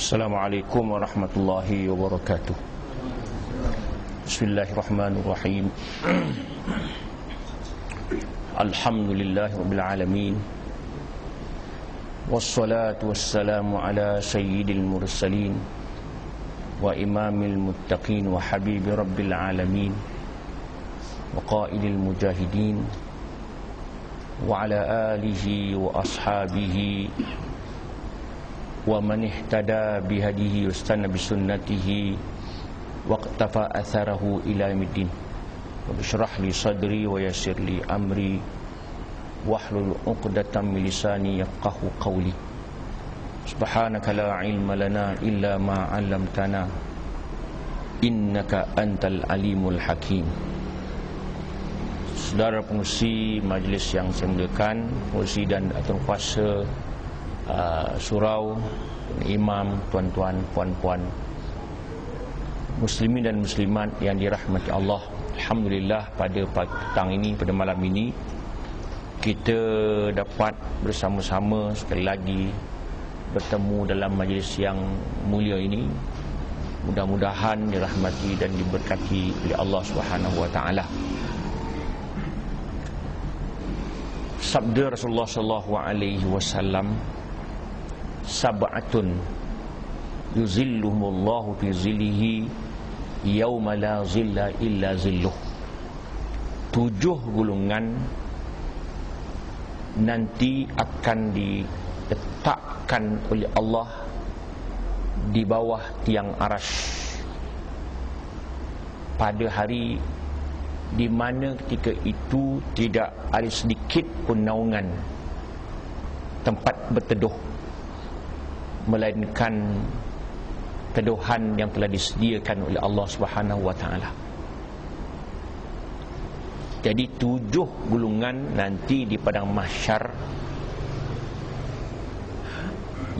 Assalamualaikum warahmatullahi wabarakatuh. Bismillahirrahmanirrahim. Alhamdulillahirabbil alamin. Wassalatu wassalamu ala sayyidil mursalin wa imamil muttaqin wa habibi rabbil alamin wa qaidil mujahidin wa ala alihi wa ashabihi wa man ihtada bihadihi wastana bisunnatihi waqtafa atharahu ila yaumiddin. Wa bishrah li sadri wa yassir li amri wahlul 'uqdatam min lisani yafqahu qawli. Subhanaka la ilma lana illa ma 'allamtana innaka antal alimul hakim. Saudara pengurusi majlis yang saya muliakan, pengurusi dan tuan kuasa surau, imam, tuan-tuan, puan-puan, muslimin dan muslimat yang dirahmati Allah. Alhamdulillah, pada petang ini, pada malam ini, kita dapat bersama-sama sekali lagi bertemu dalam majlis yang mulia ini. Mudah-mudahan dirahmati dan diberkati oleh Allah Subhanahu wa taala. Sabda Rasulullah sallallahu alaihi wasallam, sab'atun yuzilluhumullahu fi zillihi yauma la zilla illa zilluh. 7 golongan nanti akan diletakkan oleh Allah di bawah tiang arasy pada hari di mana ketika itu tidak ada sedikit pun naungan tempat berteduh melainkan teduhan yang telah disediakan oleh Allah Subhanahu wa taala. Jadi 7 golongan nanti di padang mahsyar,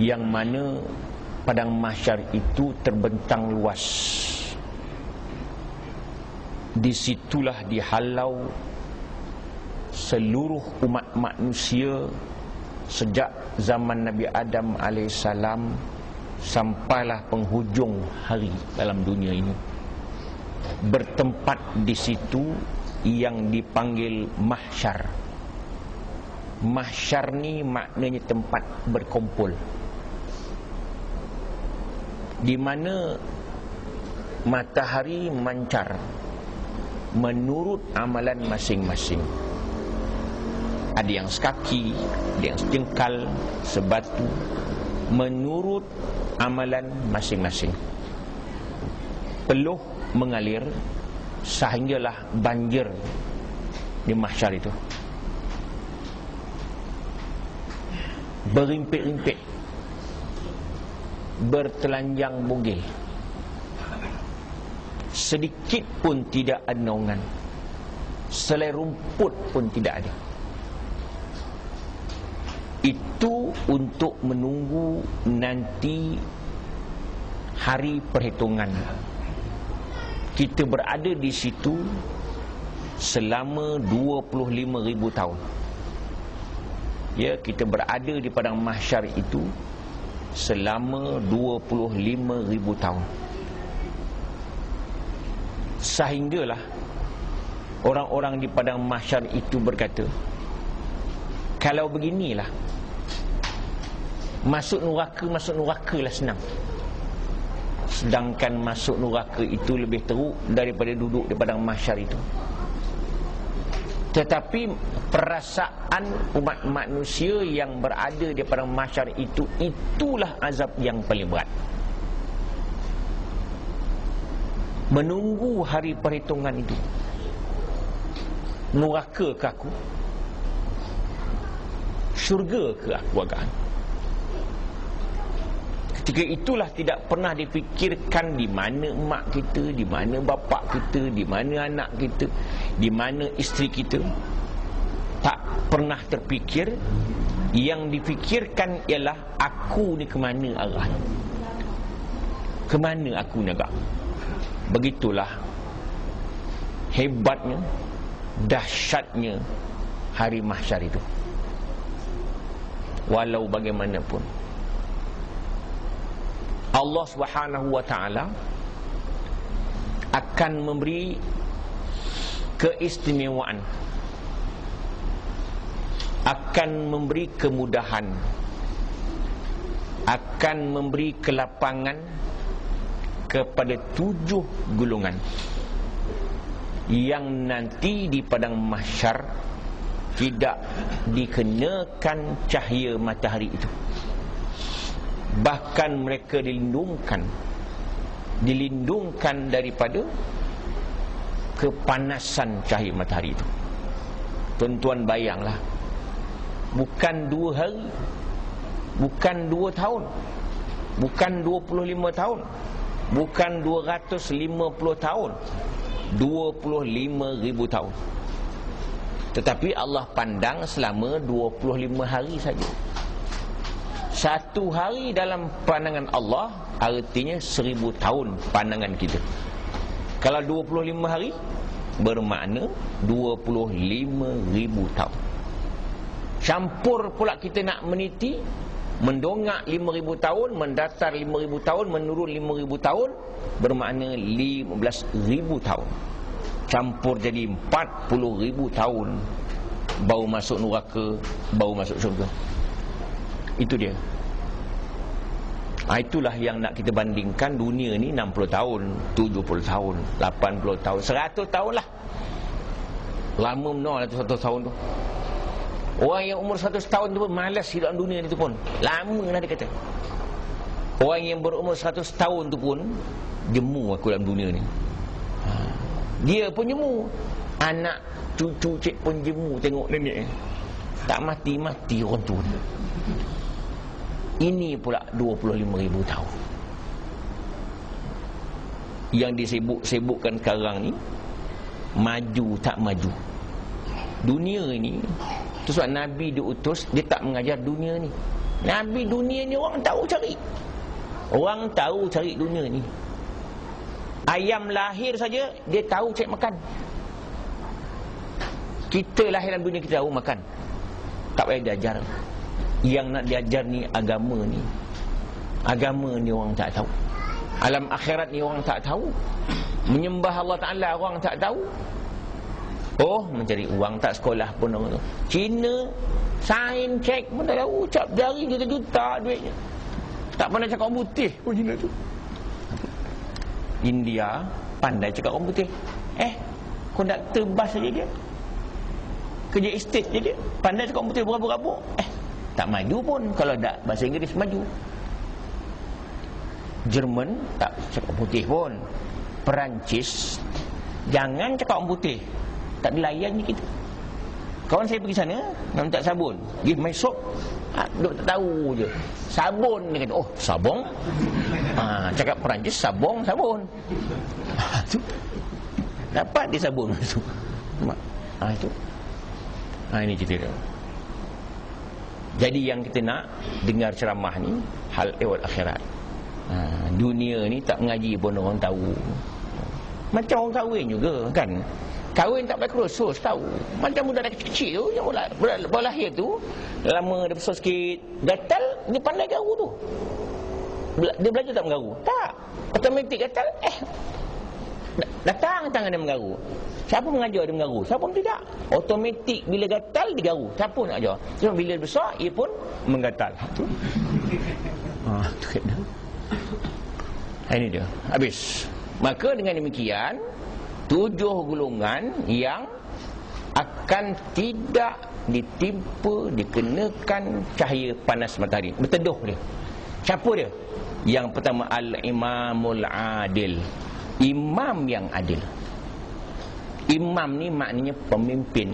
yang mana padang mahsyar itu terbentang luas. Disitulah dihalau seluruh umat manusia sejak zaman Nabi Adam AS sampailah penghujung hari dalam dunia ini, bertempat di situ yang dipanggil mahsyar. Mahsyar ni maknanya tempat berkumpul, di mana matahari memancar menurut amalan masing-masing. Ada yang sekaki, ada yang sejengkal, sebatu, menurut amalan masing-masing. Peluh mengalir sehinggalah banjir di mahsyar itu, berimpit-impit, bertelanjang bugil, sedikit pun tidak ada naungan, selai rumput pun tidak ada. Itu untuk menunggu nanti hari perhitungan. Kita berada di situ selama 25,000 tahun. Ya, kita berada di padang mahsyar itu selama 25,000 tahun. Sehinggalah orang-orang di padang mahsyar itu berkata, kalau beginilah, masuk neraka lah senang. Sedangkan masuk neraka itu lebih teruk daripada duduk di padang mahsyar itu. Tetapi perasaan umat manusia yang berada di padang mahsyar itu, itulah azab yang paling berat. Menunggu hari perhitungan itu. Neraka ke aku? Syurga ke aku agak? Ketika itulah tidak pernah dipikirkan di mana mak kita, di mana bapa kita, di mana anak kita, di mana isteri kita. Tak pernah terfikir. Yang difikirkan ialah aku ni ke mana arah, ke mana aku ni agak. Begitulah hebatnya, dahsyatnya hari mahsyar itu. Walau bagaimanapun, Allah Subhanahu wa taala akan memberi keistimewaan, akan memberi kemudahan, akan memberi kelapangan kepada 7 golongan yang nanti di padang mahsyar tidak dikenakan cahaya matahari itu. Bahkan mereka dilindungkan daripada kepanasan cahaya matahari itu. Tuan-tuan bayanglah, bukan 2 hari, bukan 2 tahun, bukan 25 tahun, bukan 250 tahun, 25,000 tahun. Tetapi Allah pandang selama 25 hari saja. 1 hari dalam pandangan Allah artinya 1000 tahun pandangan kita. Kalau 25 hari bermakna 25,000 tahun. Campur pula kita nak meniti, mendongak 5,000 tahun, mendatar 5,000 tahun, menurun 5,000 tahun, bermakna 15,000 tahun. Campur jadi 40,000 tahun baru masuk neraka, baru masuk syurga. Itu dia. Itulah yang nak kita bandingkan. Dunia ni 60 tahun, 70 tahun, 80 tahun, 100 tahun lah. Lama benar 100 tahun tu. Orang yang umur 100 tahun tu pun malas hidup dalam dunia ni tu pun. Lama lah dia kata. Orang yang berumur 100 tahun tu pun jemu aku dalam dunia ni. Dia pun jemu. Anak cucu cik pun jemu tengok nenek. Tak mati-mati orang tu. Ini pula 25,000 tahun. Yang disebut-sebutkan sekarang ni maju tak maju. Dunia ini, tu sebab Nabi diutus, dia tak mengajar dunia ni. Nabi dunia ni orang tahu cari. Orang tahu cari dunia ni. Ayam lahir saja dia tahu cari makan. Kita lahir dalam dunia, kita tahu makan. Tak payah diajar. Yang nak diajar ni agama ni. Agama ni orang tak tahu. Alam akhirat ni orang tak tahu. Menyembah Allah Ta'ala orang tak tahu. Oh, mencari uang tak sekolah pun orang tu. Cina sain cek pun tak tahu. Ucap jari juta-juta duitnya. Tak pandai cakap orang putih pun Cina tu. India pandai cakap orang putih. Konduktor bas saja dia, kerja estate je dia, pandai cakap orang putih berabuk-rabuk. Tak maju pun. Kalau tak bahasa Inggeris maju. Jerman tak cakap putih pun. Perancis jangan cakap orang putih, tak dilayan ni kita. Kawan saya pergi sana nak minta sabun, give my soap, duk tak tahu je sabun. Dia kata, oh sabong. Cakap Perancis sabong. Tu dapat dia sabun tu. Itu ini cerita dia. Jadi yang kita nak dengar ceramah ni hal ehwal akhirat. Dunia ni tak mengaji pun orang tahu. Macam orang kahwin juga kan. Kahwin tak pakai kursus tahu. Macam budak kecil tu yang baru lahir tu, lama dia besar sikit, gatal, dia pandai garu tu. Dia belajar tak menggaru? Tak. Automatik gatal, datang tangan dia menggaru. Siapa mengajar dia menggaru? Siapa pun tidak. Automatik bila gatal digaru. Siapa nak ajar? Cuma bila besar ia pun menggatal. Tu. Tu kena. Ini dia. Habis. Maka dengan demikian 7 golongan yang akan tidak ditimpa, dikenakan cahaya panas matahari. Berteduh dia. Siapa dia? Yang pertama al-imamul adil. Imam yang adil. Imam ni maknanya pemimpin.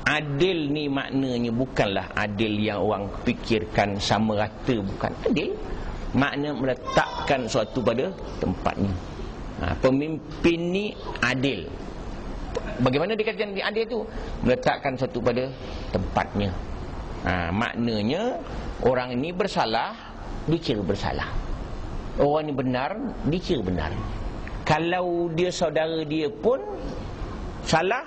Adil ni maknanya bukanlah adil yang orang fikirkan sama rata, bukan. Adil makna meletakkan sesuatu pada tempatnya. Pemimpin ni adil. Bagaimana dikatakan adil tu? Meletakkan sesuatu pada tempatnya. Maknanya orang ini bersalah, dikira bersalah. Orang ini benar, dikira benar. Kalau dia saudara dia pun salah,